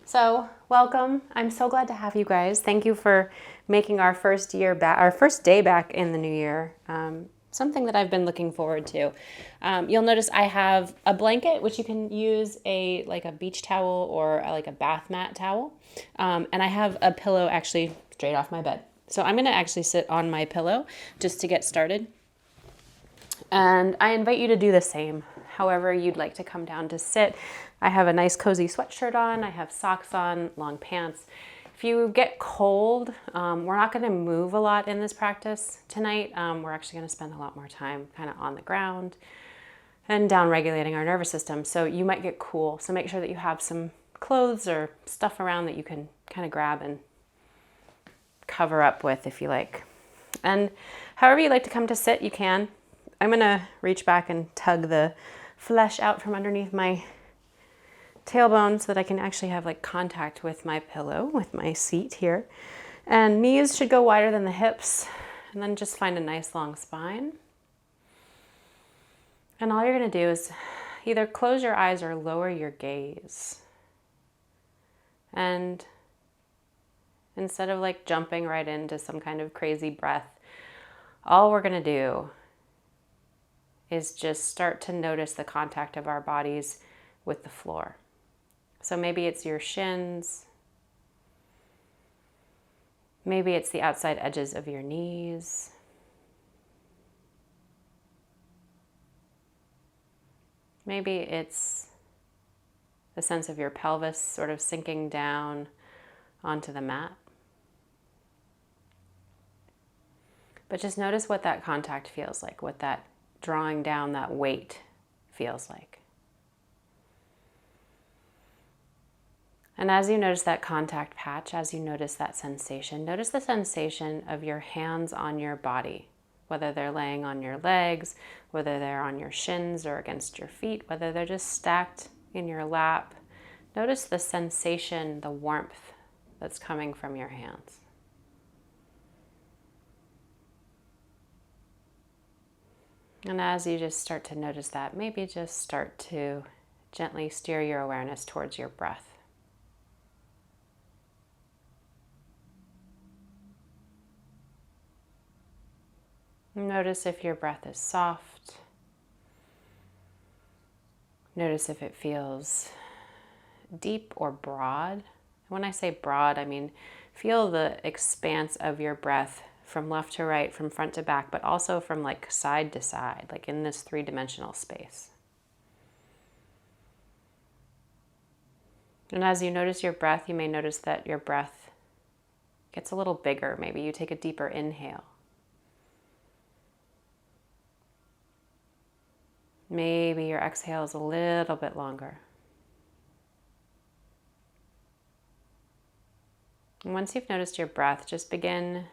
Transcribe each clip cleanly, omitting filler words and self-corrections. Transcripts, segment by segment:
So, welcome. I'm so glad to have you guys. Thank you for making our first day back in the new year. Something that I've been looking forward to. You'll notice I have a blanket, which you can use like a beach towel or like a bath mat towel, and I have a pillow actually straight off my bed. So I'm going to actually sit on my pillow just to get started. And I invite you to do the same, however you'd like to come down to sit. I have a nice cozy sweatshirt on, I have socks on, long pants. If you get cold, we're not going to move a lot in this practice tonight. We're actually going to spend a lot more time kind of on the ground and down regulating our nervous system. So you might get cool. So make sure that you have some clothes or stuff around that you can kind of grab and cover up with if you like. And however you like to come to sit, you can. I'm going to reach back and tug the flesh out from underneath my tailbone so that I can actually have like contact with my pillow, with my seat here. And knees should go wider than the hips. And then just find a nice long spine. And all you're going to do is either close your eyes or lower your gaze. And instead of like jumping right into some kind of crazy breath, all we're going to do is just start to notice the contact of our bodies with the floor. So maybe it's your shins, maybe it's the outside edges of your knees, maybe it's the sense of your pelvis sort of sinking down onto the mat. But just notice what that contact feels like, what that drawing down, that weight feels like. And as you notice that contact patch, as you notice that sensation, notice the sensation of your hands on your body, whether they're laying on your legs, whether they're on your shins or against your feet, whether they're just stacked in your lap. Notice the sensation, the warmth that's coming from your hands. And as you just start to notice that, maybe just start to gently steer your awareness towards your breath. Notice if your breath is soft. Notice if it feels deep or broad. When I say broad, I mean feel the expanse of your breath from left to right, from front to back, but also from like side to side, like in this three-dimensional space. And as you notice your breath, you may notice that your breath gets a little bigger. Maybe you take a deeper inhale. Maybe your exhale is a little bit longer. And once you've noticed your breath, just begin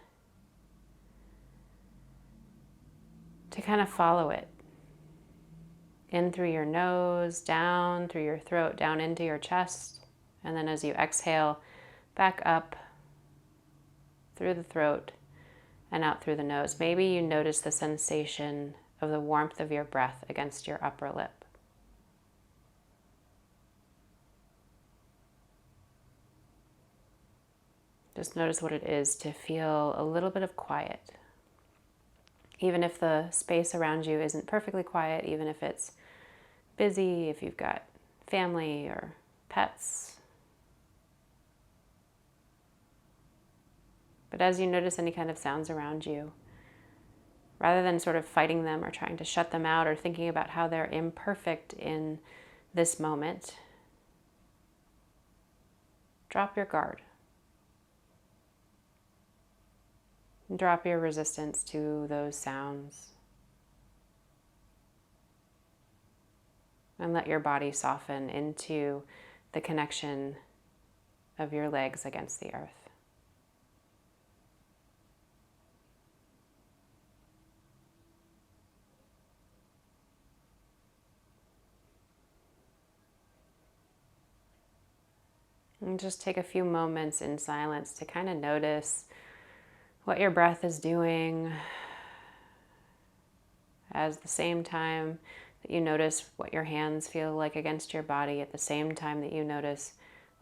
to kind of follow it. In through your nose, down through your throat, down into your chest. And then as you exhale, back up through the throat and out through the nose. Maybe you notice the sensation of the warmth of your breath against your upper lip. Just notice what it is to feel a little bit of quiet. Even if the space around you isn't perfectly quiet, even if it's busy, if you've got family or pets. But as you notice any kind of sounds around you, rather than sort of fighting them or trying to shut them out or thinking about how they're imperfect in this moment, drop your guard. Drop your resistance to those sounds. And let your body soften into the connection of your legs against the earth. And just take a few moments in silence to kind of notice what your breath is doing, at the same time that you notice what your hands feel like against your body, at the same time that you notice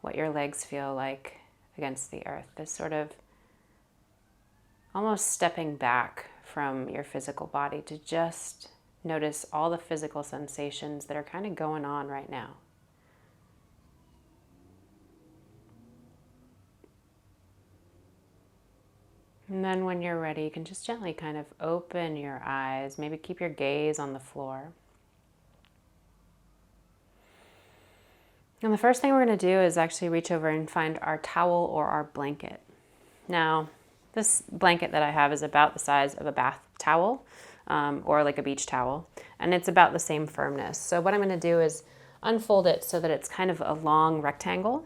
what your legs feel like against the earth. This sort of almost stepping back from your physical body to just notice all the physical sensations that are kind of going on right now. And then when you're ready, you can just gently kind of open your eyes, maybe keep your gaze on the floor. And the first thing we're going to do is actually reach over and find our towel or our blanket. Now, this blanket that I have is about the size of a bath towel or like a beach towel, and it's about the same firmness. So what I'm going to do is unfold it so that it's kind of a long rectangle,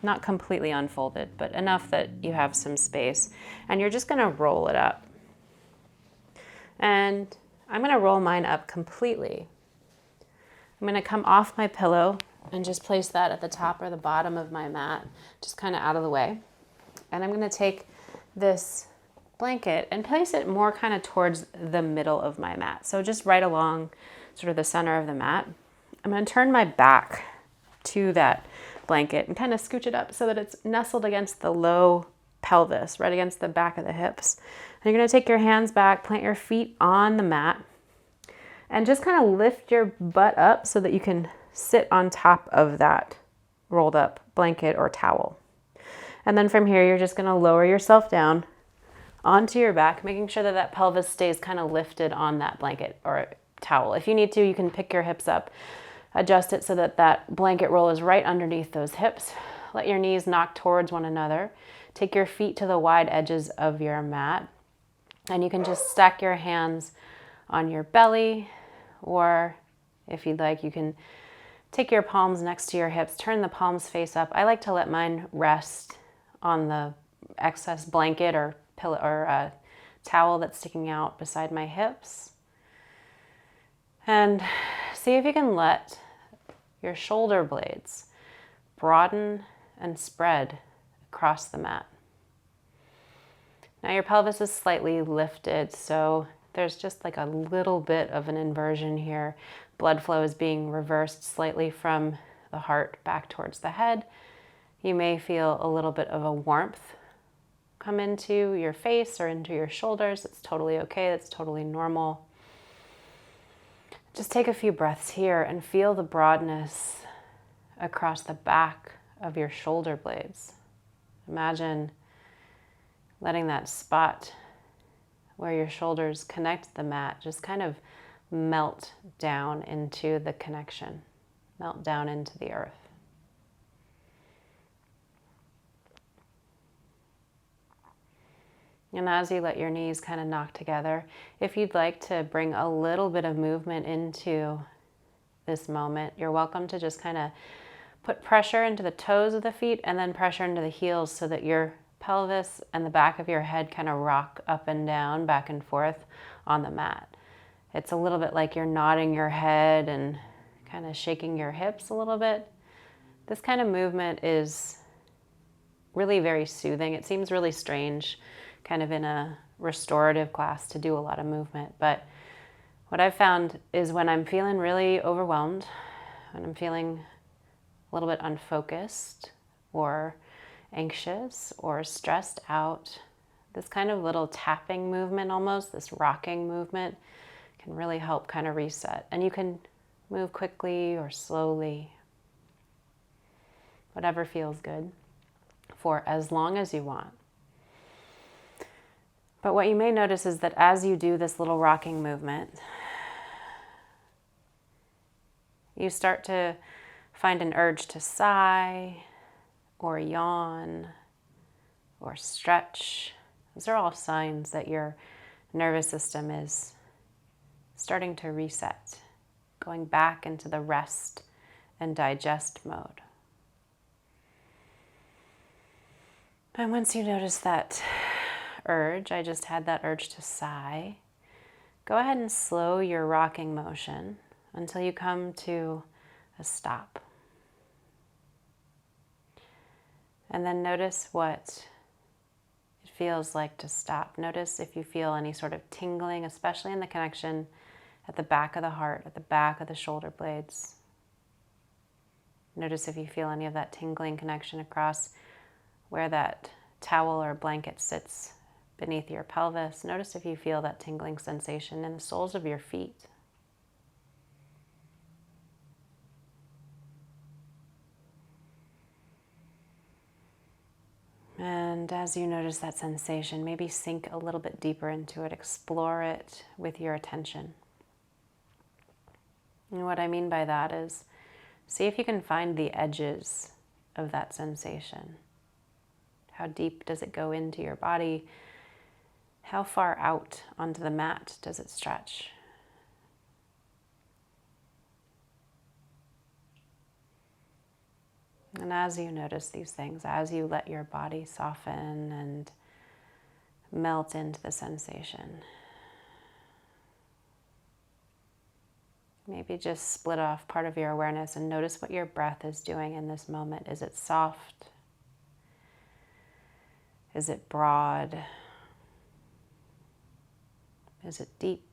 not completely unfolded, but enough that you have some space. And you're just going to roll it up. And I'm going to roll mine up completely. I'm going to come off my pillow and just place that at the top or the bottom of my mat, just kind of out of the way. And I'm going to take this blanket and place it more kind of towards the middle of my mat. So just right along sort of the center of the mat. I'm going to turn my back to that blanket and kind of scooch it up so that it's nestled against the low pelvis, right against the back of the hips. And you're going to take your hands back, plant your feet on the mat, and just kind of lift your butt up so that you can sit on top of that rolled up blanket or towel. And then from here, you're just going to lower yourself down onto your back, making sure that that pelvis stays kind of lifted on that blanket or towel. If you need to, you can pick your hips up, adjust it so that that blanket roll is right underneath those hips. Let your knees knock towards one another. Take your feet to the wide edges of your mat. And you can just stack your hands on your belly, or if you'd like, you can take your palms next to your hips, turn the palms face up. I like to let mine rest on the excess blanket or pillow or towel that's sticking out beside my hips. And see if you can let your shoulder blades broaden and spread across the mat. Now your pelvis is slightly lifted, so there's just like a little bit of an inversion here. Blood flow is being reversed slightly from the heart back towards the head. You may feel a little bit of a warmth come into your face or into your shoulders. It's totally okay. That's totally normal. Just take a few breaths here and feel the broadness across the back of your shoulder blades. Imagine letting that spot where your shoulders connect the mat just kind of melt down into the connection, melt down into the earth. And as you let your knees kind of knock together, if you'd like to bring a little bit of movement into this moment, you're welcome to just kind of put pressure into the toes of the feet and then pressure into the heels so that your pelvis and the back of your head kind of rock up and down, back and forth on the mat. It's a little bit like you're nodding your head and kind of shaking your hips a little bit. This kind of movement is really very soothing. It seems really strange kind of in a restorative class to do a lot of movement. But what I've found is when I'm feeling really overwhelmed, when I'm feeling a little bit unfocused or anxious or stressed out, this kind of little tapping movement almost, this rocking movement can really help kind of reset. And you can move quickly or slowly, whatever feels good, for as long as you want. But what you may notice is that as you do this little rocking movement, you start to find an urge to sigh or yawn or stretch. Those are all signs that your nervous system is starting to reset, going back into the rest and digest mode. And once you notice that urge, I just had that urge to sigh, go ahead and slow your rocking motion until you come to a stop. And then notice what it feels like to stop. Notice if you feel any sort of tingling, especially in the connection at the back of the heart, at the back of the shoulder blades. Notice if you feel any of that tingling connection across where that towel or blanket sits beneath your pelvis. Notice if you feel that tingling sensation in the soles of your feet. And as you notice that sensation, maybe sink a little bit deeper into it, explore it with your attention. And what I mean by that is, see if you can find the edges of that sensation. How deep does it go into your body? How far out onto the mat does it stretch? And as you notice these things, as you let your body soften and melt into the sensation, maybe just split off part of your awareness and notice what your breath is doing in this moment. Is it soft? Is it broad? Is it deep?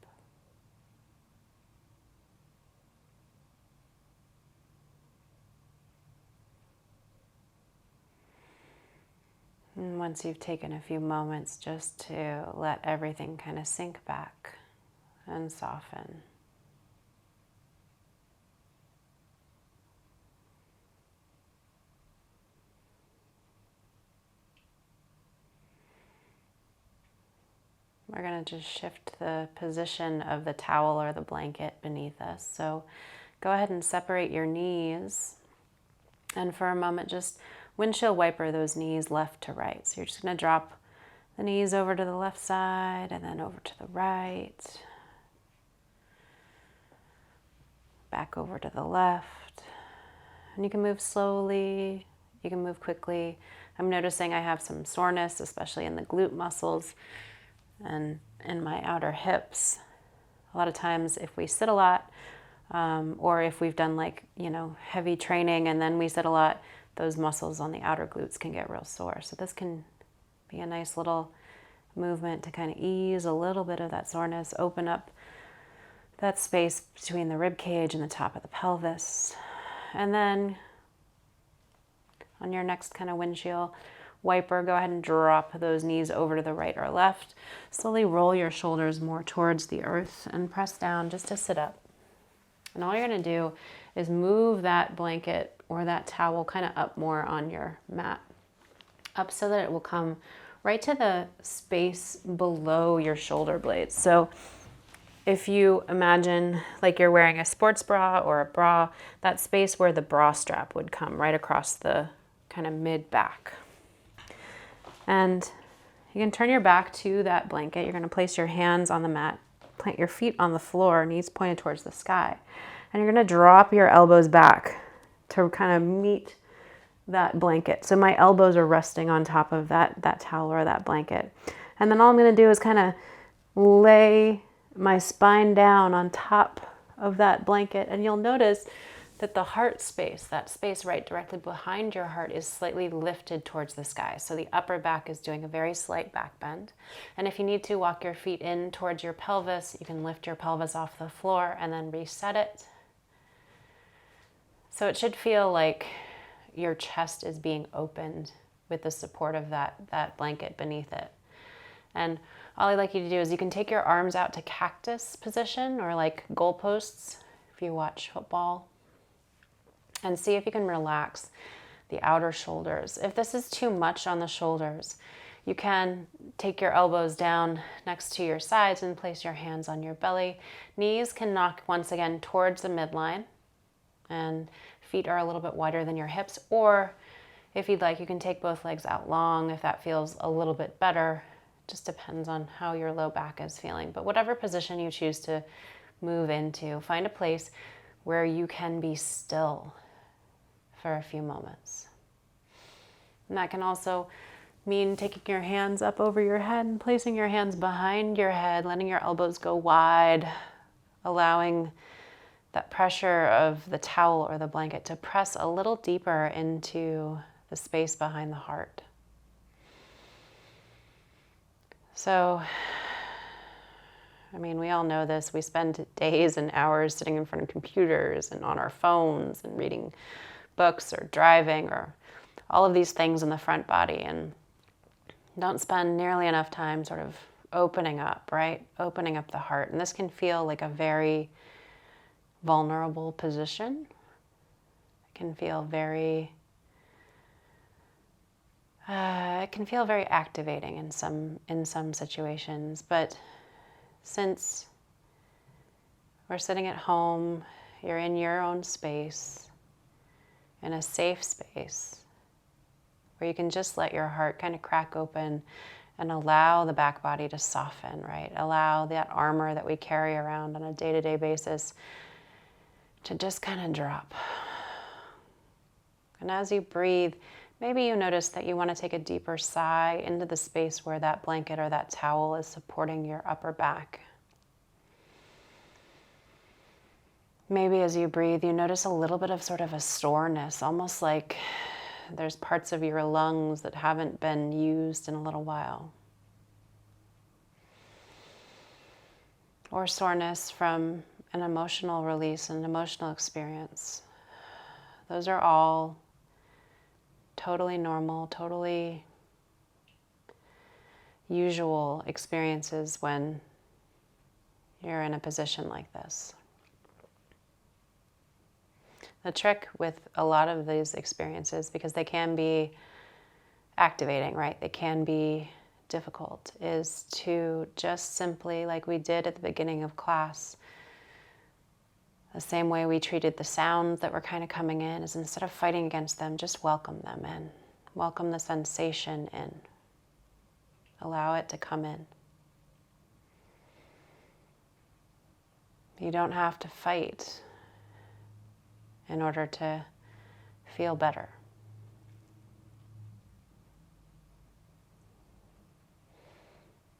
And once you've taken a few moments just to let everything kind of sink back and soften. We're going to just shift the position of the towel or the blanket beneath us. So go ahead and separate your knees. And for a moment, just windshield wiper those knees left to right. So you're just going to drop the knees over to the left side and then over to the right. Back over to the left. And you can move slowly. You can move quickly. I'm noticing I have some soreness, especially in the glute muscles and in my outer hips. A lot of times if we sit a lot, or if we've done heavy training and then we sit a lot, those muscles on the outer glutes can get real sore. So this can be a nice little movement to kind of ease a little bit of that soreness, open up that space between the rib cage and the top of the pelvis. And then on your next kind of windshield wiper, go ahead and drop those knees over to the right or left. Slowly roll your shoulders more towards the earth and press down just to sit up. And all you're going to do is move that blanket or that towel kind of up more on your mat, up so that it will come right to the space below your shoulder blades. So if you imagine like you're wearing a sports bra or a bra, that space where the bra strap would come right across the kind of mid back. And you can turn your back to that blanket. You're going to place your hands on the mat, plant your feet on the floor, knees pointed towards the sky. And you're going to drop your elbows back to kind of meet that blanket. So my elbows are resting on top of that towel or that blanket. And then all I'm going to do is kind of lay my spine down on top of that blanket. And you'll notice that the heart space, that space right directly behind your heart, is slightly lifted towards the sky. So the upper back is doing a very slight back bend. And if you need to, walk your feet in towards your pelvis. You can lift your pelvis off the floor and then reset it. So it should feel like your chest is being opened with the support of that blanket beneath it. And all I'd like you to do is you can take your arms out to cactus position or like goalposts if you watch football, and see if you can relax the outer shoulders. If this is too much on the shoulders, you can take your elbows down next to your sides and place your hands on your belly. Knees can knock once again towards the midline, and feet are a little bit wider than your hips. Or if you'd like, you can take both legs out long if that feels a little bit better. Just depends on how your low back is feeling. But whatever position you choose to move into, find a place where you can be still for a few moments. And that can also mean taking your hands up over your head and placing your hands behind your head, letting your elbows go wide, allowing that pressure of the towel or the blanket to press a little deeper into the space behind the heart. So, I mean, we all know this. We spend days and hours sitting in front of computers and on our phones and reading books or driving or all of these things in the front body, and don't spend nearly enough time sort of opening up, right? Opening up the heart. And this can feel like a very vulnerable position. It can feel very activating in some situations. But since we're sitting at home, you're in your own space, in a safe space, where you can just let your heart kind of crack open and allow the back body to soften, right? Allow that armor that we carry around on a day-to-day basis to just kind of drop. And as you breathe, maybe you notice that you want to take a deeper sigh into the space where that blanket or that towel is supporting your upper back. Maybe as you breathe, you notice a little bit of sort of a soreness, almost like there's parts of your lungs that haven't been used in a little while. Or soreness from an emotional release, an emotional experience. Those are all totally normal, totally usual experiences when you're in a position like this. The trick with a lot of these experiences, because they can be activating, right? They can be difficult, is to just simply, like we did at the beginning of class, the same way we treated the sounds that were kind of coming in, is instead of fighting against them, just welcome them in. Welcome the sensation in. Allow it to come in. You don't have to fight in order to feel better.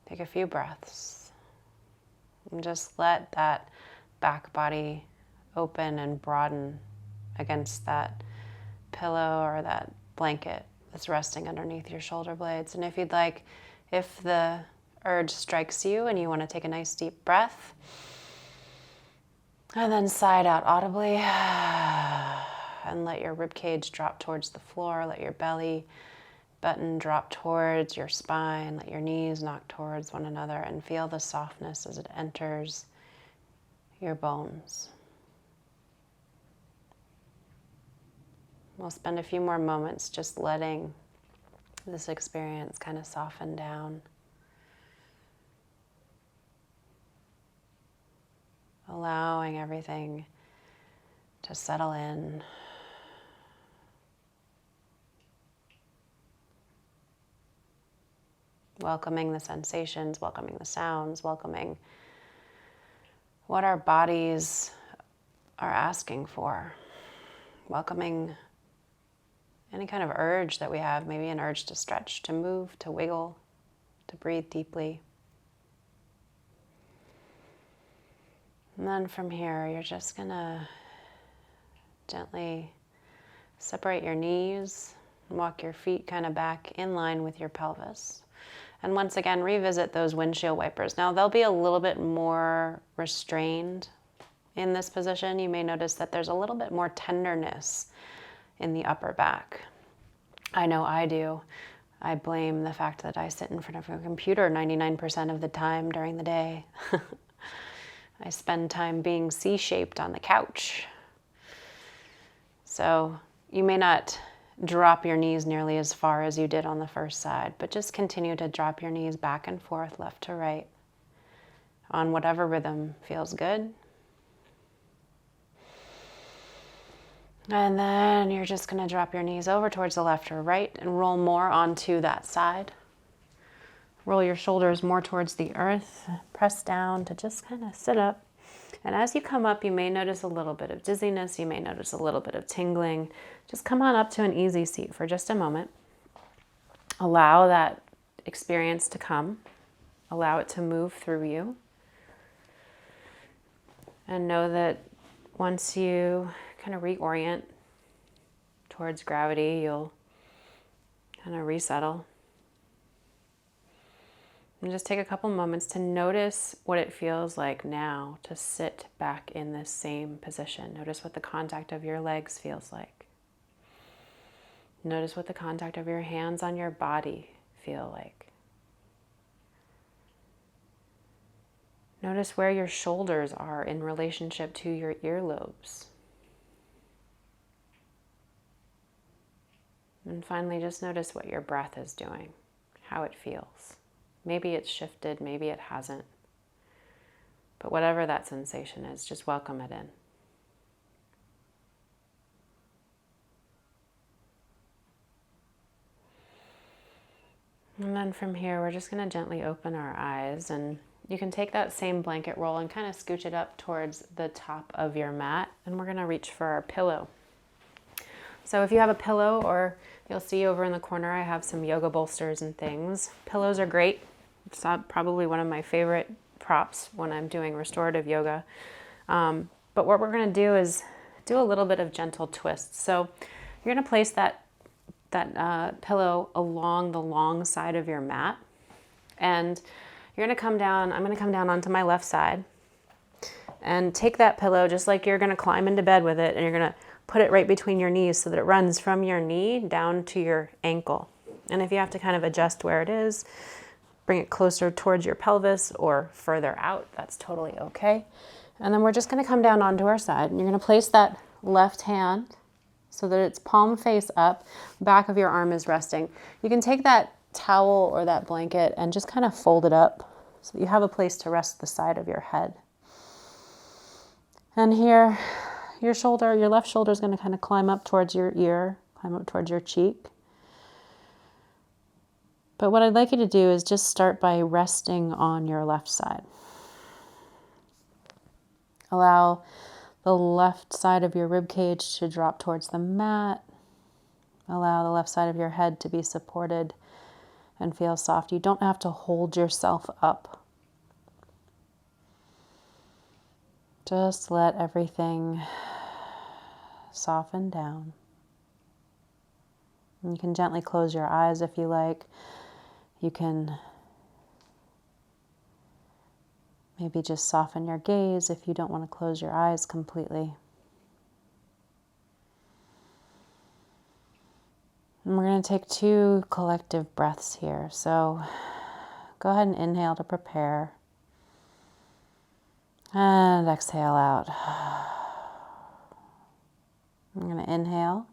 Take a few breaths and just let that back body open and broaden against that pillow or that blanket that's resting underneath your shoulder blades. And if you'd like, if the urge strikes you and you want to take a nice deep breath, and then sigh it out audibly, and let your ribcage drop towards the floor, let your belly button drop towards your spine, let your knees knock towards one another, and feel the softness as it enters your bones. We'll spend a few more moments just letting this experience kind of soften down. Allowing everything to settle in. Welcoming the sensations, welcoming the sounds, welcoming what our bodies are asking for. Welcoming any kind of urge that we have, maybe an urge to stretch, to move, to wiggle, to breathe deeply. And then from here, you're just gonna gently separate your knees and walk your feet kind of back in line with your pelvis. And once again, revisit those windshield wipers. Now, they'll be a little bit more restrained in this position. You may notice that there's a little bit more tenderness in the upper back. I know I do. I blame the fact that I sit in front of a computer 99% of the time during the day. I spend time being C-shaped on the couch. So you may not drop your knees nearly as far as you did on the first side, but just continue to drop your knees back and forth, left to right, on whatever rhythm feels good. And then you're just going to drop your knees over towards the left or right and roll more onto that side. Roll your shoulders more towards the earth, press down to just kind of sit up. And as you come up, you may notice a little bit of dizziness, you may notice a little bit of tingling. Just come on up to an easy seat for just a moment. Allow that experience to come. Allow it to move through you. And know that once you kind of reorient towards gravity, you'll kind of resettle. And just take a couple moments to notice what it feels like now to sit back in this same position. Notice what the contact of your legs feels like. Notice what the contact of your hands on your body feel like. Notice where your shoulders are in relationship to your earlobes. And finally, just notice what your breath is doing, how it feels. Maybe it's shifted, maybe it hasn't. But whatever that sensation is, just welcome it in. And then from here, we're just going to gently open our eyes, and you can take that same blanket roll and kind of scooch it up towards the top of your mat, and we're going to reach for our pillow. So if you have a pillow, or you'll see over in the corner, I have some yoga bolsters and things. Pillows are great. It's probably one of my favorite props when I'm doing restorative yoga. But what we're going to do is do a little bit of gentle twists. So you're going to place that pillow along the long side of your mat, and you're going to come down. I'm going to come down onto my left side and take that pillow just like you're going to climb into bed with it, and you're going to put it right between your knees so that it runs from your knee down to your ankle. And if you have to kind of adjust where it is, bring it closer towards your pelvis or further out, that's totally okay. And then we're just going to come down onto our side, and you're going to place that left hand so that it's palm face up, back of your arm is resting. You can take that towel or that blanket and just kind of fold it up so that you have a place to rest the side of your head. And here, your left shoulder is going to kind of climb up towards your ear, climb up towards your cheek. But what I'd like you to do is just start by resting on your left side. Allow the left side of your rib cage to drop towards the mat. Allow the left side of your head to be supported and feel soft. You don't have to hold yourself up. Just let everything soften down. You can gently close your eyes if you like. You can maybe just soften your gaze if you don't want to close your eyes completely. And we're going to take 2 collective breaths here. So go ahead and inhale to prepare. And exhale out. I'm going to inhale.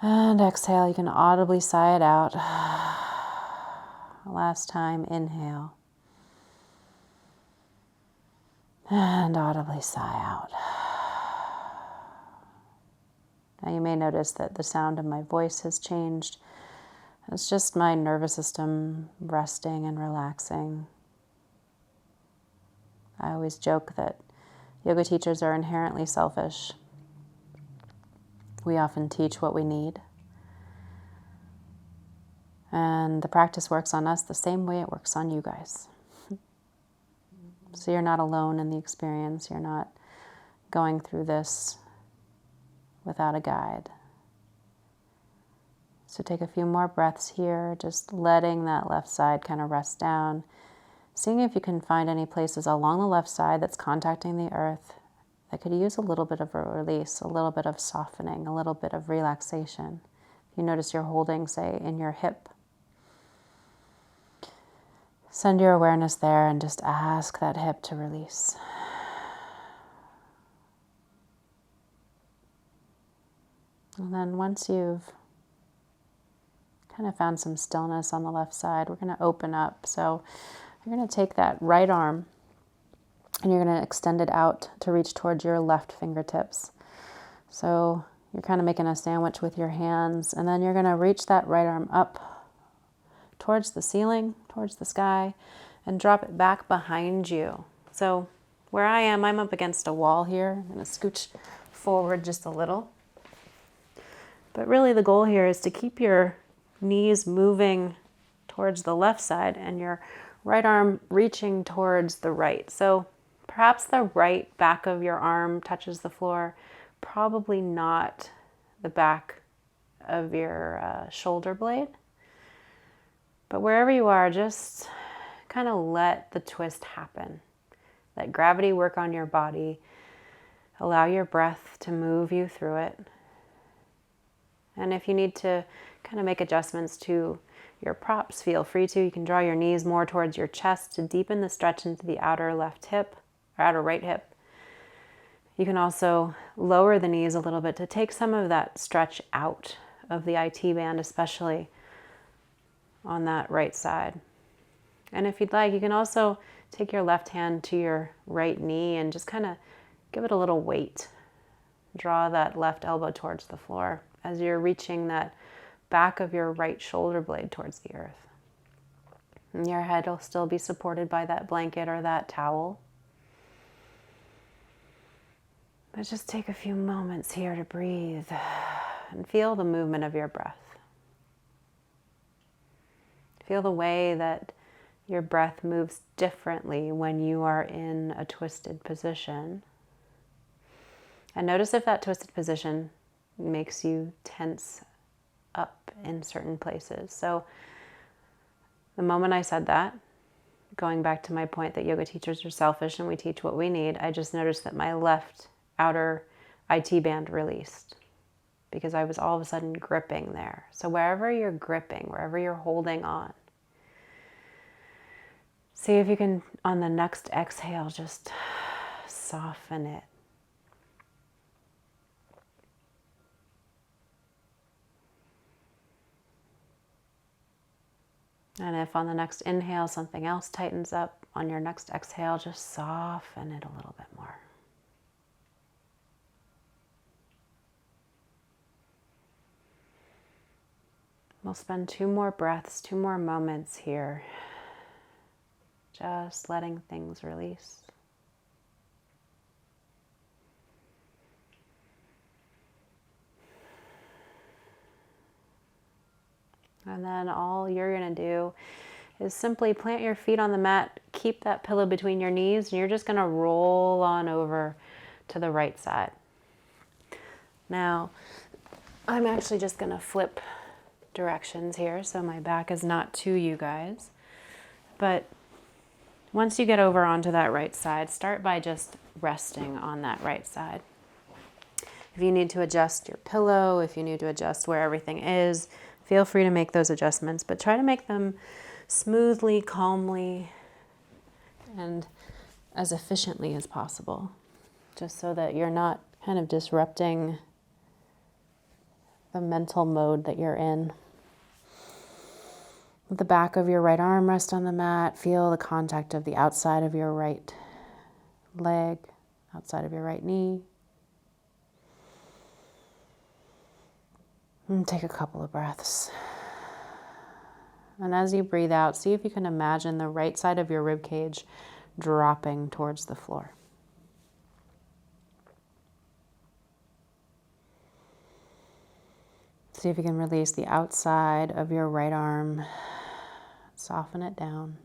And exhale. You can audibly sigh it out. Last time, inhale. And audibly sigh out. Now you may notice that the sound of my voice has changed. It's just my nervous system resting and relaxing. I always joke that yoga teachers are inherently selfish. We often teach what we need. And the practice works on us the same way it works on you guys. So you're not alone in the experience. You're not going through this without a guide. So take a few more breaths here, just letting that left side kind of rest down. Seeing if you can find any places along the left side that's contacting the earth that could use a little bit of a release, a little bit of softening, a little bit of relaxation. If you notice you're holding, say, in your hip, send your awareness there and just ask that hip to release. And then once you've kind of found some stillness on the left side, we're going to open up. So you're going to take that right arm and you're going to extend it out to reach towards your left fingertips. So you're kind of making a sandwich with your hands, and then you're going to reach that right arm up towards the ceiling, towards the sky, and drop it back behind you. So where I am, I'm up against a wall here. I'm going to scooch forward just a little. But really the goal here is to keep your knees moving towards the left side and your right arm reaching towards the right. So perhaps the right back of your arm touches the floor, probably not the back of your shoulder blade. But wherever you are, just kind of let the twist happen. Let gravity work on your body. Allow your breath to move you through it. And if you need to kind of make adjustments to your props, feel free to. You can draw your knees more towards your chest to deepen the stretch into the outer left hip or outer right hip. You can also lower the knees a little bit to take some of that stretch out of the IT band, especially on that right side. And if you'd like, you can also take your left hand to your right knee and just kind of give it a little weight. Draw that left elbow towards the floor as you're reaching that back of your right shoulder blade towards the earth. And your head will still be supported by that blanket or that towel. But just take a few moments here to breathe and feel the movement of your breath. Feel the way that your breath moves differently when you are in a twisted position. And notice if that twisted position makes you tense up in certain places. So the moment I said that, going back to my point that yoga teachers are selfish and we teach what we need, I just noticed that my left outer IT band released because I was all of a sudden gripping there. So wherever you're gripping, wherever you're holding on, see if you can, on the next exhale, just soften it. And if on the next inhale something else tightens up, on your next exhale, just soften it a little bit more. We'll spend 2 more breaths, 2 more moments here, just letting things release. And then all you're going to do is simply plant your feet on the mat, keep that pillow between your knees, and you're just going to roll on over to the right side. Now, I'm actually just going to flip directions here so my back is not to you guys. But once you get over onto that right side, start by just resting on that right side. If you need to adjust your pillow, if you need to adjust where everything is, feel free to make those adjustments, but try to make them smoothly, calmly, and as efficiently as possible, just so that you're not kind of disrupting the mental mode that you're in. With the back of your right arm rest on the mat, feel the contact of the outside of your right leg, outside of your right knee. And take a couple of breaths. And as you breathe out, see if you can imagine the right side of your rib cage dropping towards the floor. See if you can release the outside of your right arm. Soften it down.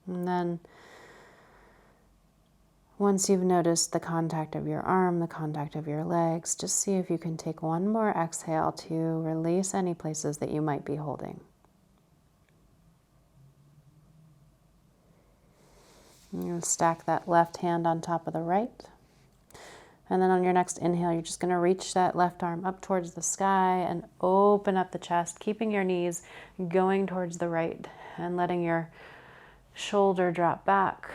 And then once you've noticed the contact of your arm, the contact of your legs, just see if you can take one more exhale to release any places that you might be holding. You're going to stack that left hand on top of the right. And then on your next inhale, you're just going to reach that left arm up towards the sky and open up the chest, keeping your knees going towards the right and letting your shoulder drop back.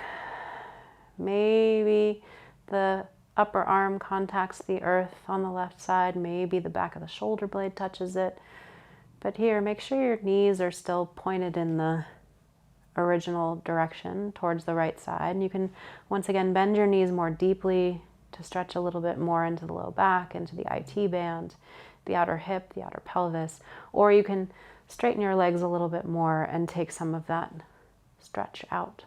Maybe the upper arm contacts the earth on the left side. Maybe the back of the shoulder blade touches it. But here, make sure your knees are still pointed in the original direction towards the right side. And you can, once again, bend your knees more deeply to stretch a little bit more into the low back, into the IT band, the outer hip, the outer pelvis. Or you can straighten your legs a little bit more and take some of that stretch out.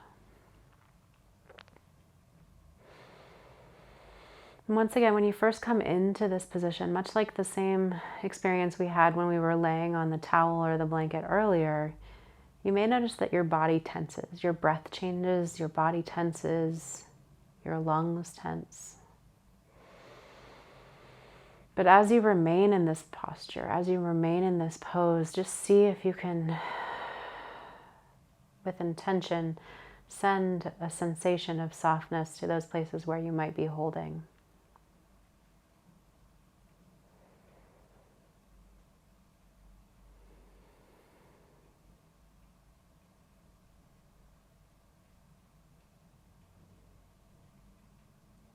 And once again, when you first come into this position, much like the same experience we had when we were laying on the towel or the blanket earlier, you may notice that your body tenses, your breath changes, your body tenses, your lungs tense. But as you remain in this posture, as you remain in this pose, just see if you can, with intention, send a sensation of softness to those places where you might be holding.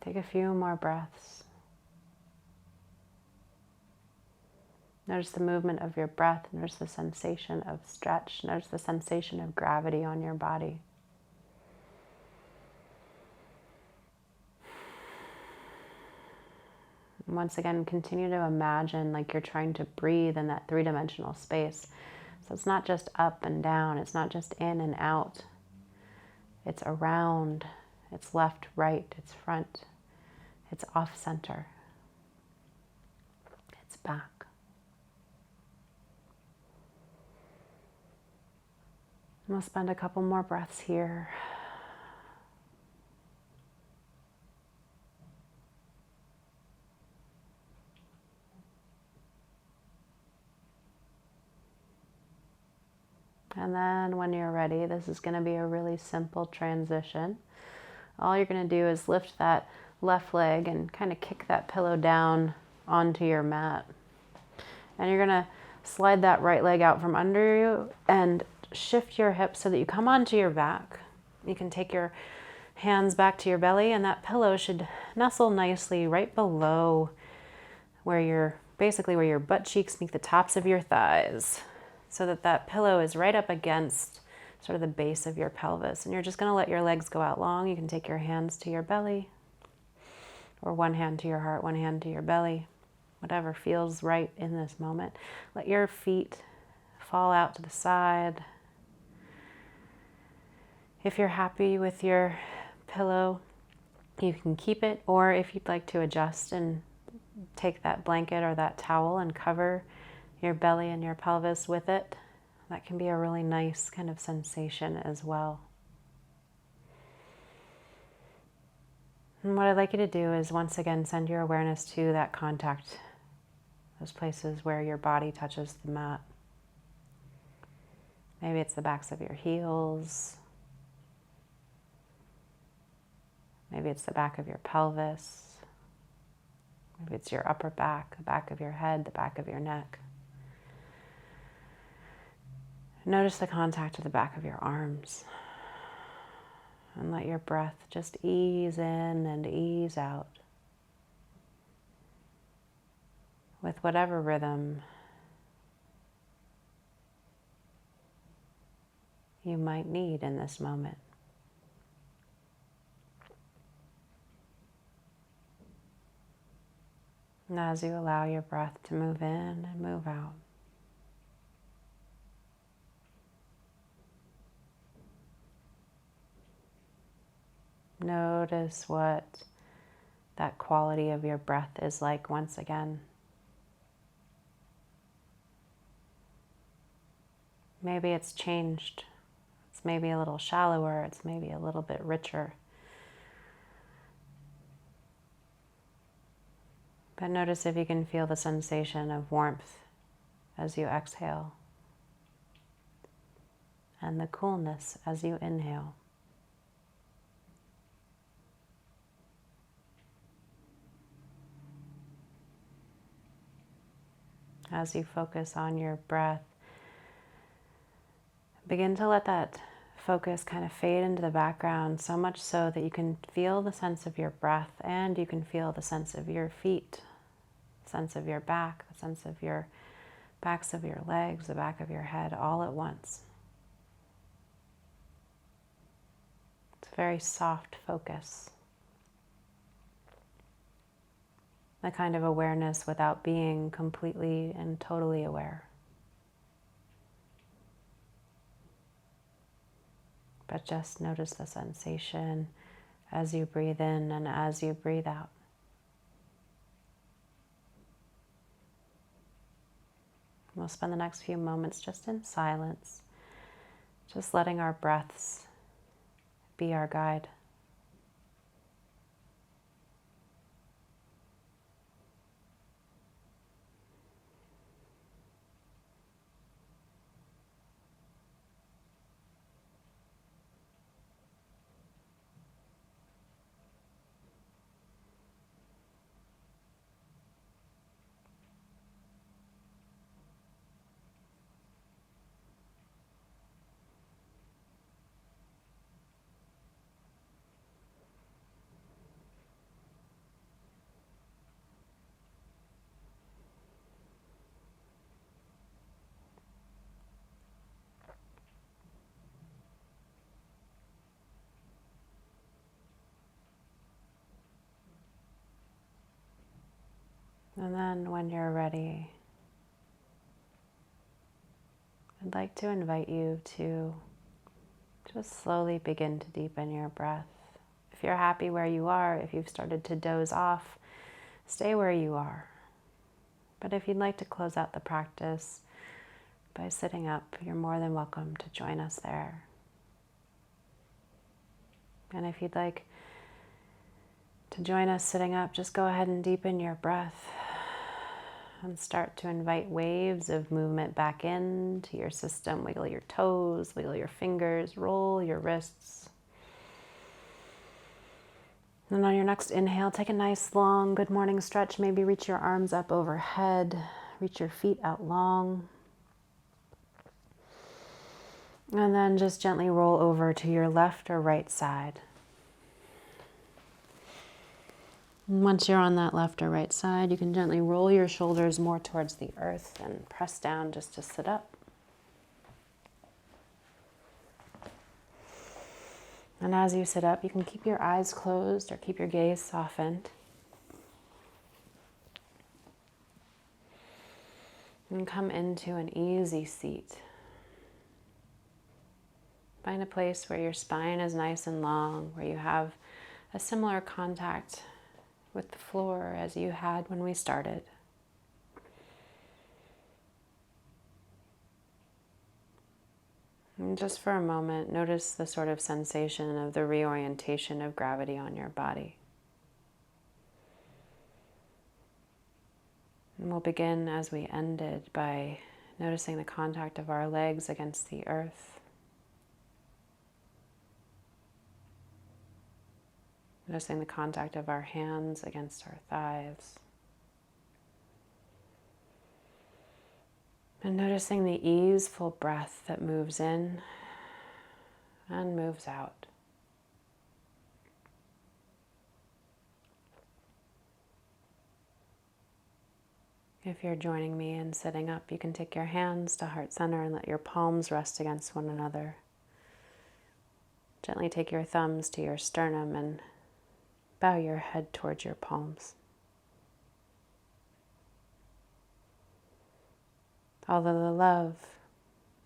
Take a few more breaths. Notice the movement of your breath. Notice the sensation of stretch. Notice the sensation of gravity on your body. And once again, continue to imagine like you're trying to breathe in that three-dimensional space. So it's not just up and down. It's not just in and out. It's around. It's left, right. It's front. It's off-center. It's back. We'll spend a couple more breaths here. And then when you're ready, this is going to be a really simple transition. All you're going to do is lift that left leg and kind of kick that pillow down onto your mat. And you're going to slide that right leg out from under you and shift your hips so that you come onto your back. You can take your hands back to your belly, and that pillow should nestle nicely right below where where your butt cheeks meet the tops of your thighs, so that that pillow is right up against sort of the base of your pelvis. And you're just going to let your legs go out long. You can take your hands to your belly, or one hand to your heart, one hand to your belly, whatever feels right in this moment. Let your feet fall out to the side. If you're happy with your pillow, you can keep it, or if you'd like to adjust and take that blanket or that towel and cover your belly and your pelvis with it, that can be a really nice kind of sensation as well. And what I'd like you to do is once again send your awareness to that contact, those places where your body touches the mat. Maybe it's the backs of your heels. Maybe it's the back of your pelvis. Maybe it's your upper back, the back of your head, the back of your neck. Notice the contact of the back of your arms. And let your breath just ease in and ease out with whatever rhythm you might need in this moment. And as you allow your breath to move in and move out, notice what that quality of your breath is like once again. Maybe it's changed. It's maybe a little shallower. It's maybe a little bit richer. But notice if you can feel the sensation of warmth as you exhale, and the coolness as you inhale. As you focus on your breath, begin to let that focus kind of fade into the background, so much so that you can feel the sense of your breath and you can feel the sense of your feet, the sense of your back, the sense of your backs of your legs, the back of your head, all at once. It's a very soft focus. A kind of awareness without being completely and totally aware. But just notice the sensation as you breathe in and as you breathe out. We'll spend the next few moments just in silence, just letting our breaths be our guide. And then when you're ready, I'd like to invite you to just slowly begin to deepen your breath. If you're happy where you are, if you've started to doze off, stay where you are. But if you'd like to close out the practice by sitting up, you're more than welcome to join us there. And if you'd like to join us sitting up, just go ahead and deepen your breath and start to invite waves of movement back into your system. Wiggle your toes, wiggle your fingers, roll your wrists. And on your next inhale, take a nice long good morning stretch. Maybe reach your arms up overhead, reach your feet out long. And then just gently roll over to your left or right side. And once you're on that left or right side, you can gently roll your shoulders more towards the earth and press down just to sit up. And as you sit up, you can keep your eyes closed or keep your gaze softened. And come into an easy seat. Find a place where your spine is nice and long, where you have a similar contact with the floor as you had when we started. And just for a moment, notice the sort of sensation of the reorientation of gravity on your body. And we'll begin as we ended by noticing the contact of our legs against the earth. Noticing the contact of our hands against our thighs. And noticing the easeful breath that moves in and moves out. If you're joining me in sitting up, you can take your hands to heart center and let your palms rest against one another. Gently take your thumbs to your sternum and bow your head towards your palms. All of the love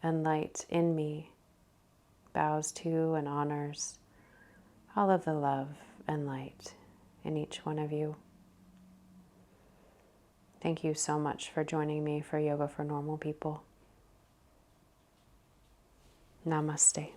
and light in me bows to and honors all of the love and light in each one of you. Thank you so much for joining me for Yoga for Normal People. Namaste.